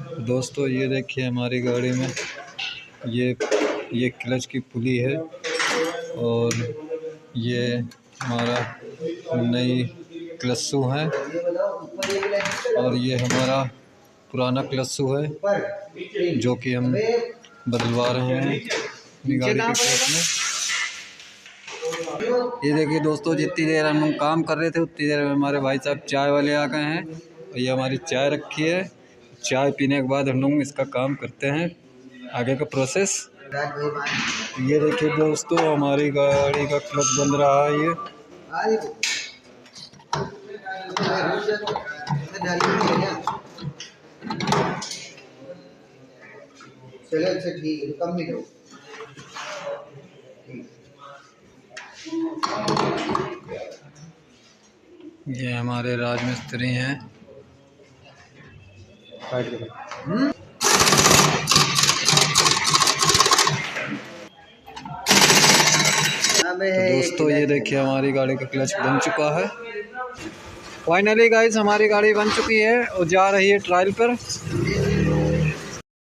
दोस्तों ये देखिए हमारी गाड़ी में ये क्लच की पुली है और ये हमारा नई क्लचू है और ये हमारा पुराना क्लचू है जो कि हम बदलवा रहे हैं अपनी गाड़ी के क्लच में। ये देखिए दोस्तों, जितनी देर हम काम कर रहे थे उतनी देर में हमारे भाई साहब चाय वाले आ गए हैं और ये हमारी चाय रखी है। चाय पीने के बाद हम लोग इसका काम करते हैं आगे का प्रोसेस। ये देखिए दोस्तों, हमारी गाड़ी का क्लच बंद रहा है। ये ये हमारे राजमिस्त्री हैं। तो दोस्तों ये देखिए हमारी गाड़ी का क्लच बन चुका है। फाइनली गाइस हमारी गाड़ी बन चुकी है और जा रही है ट्रायल पर।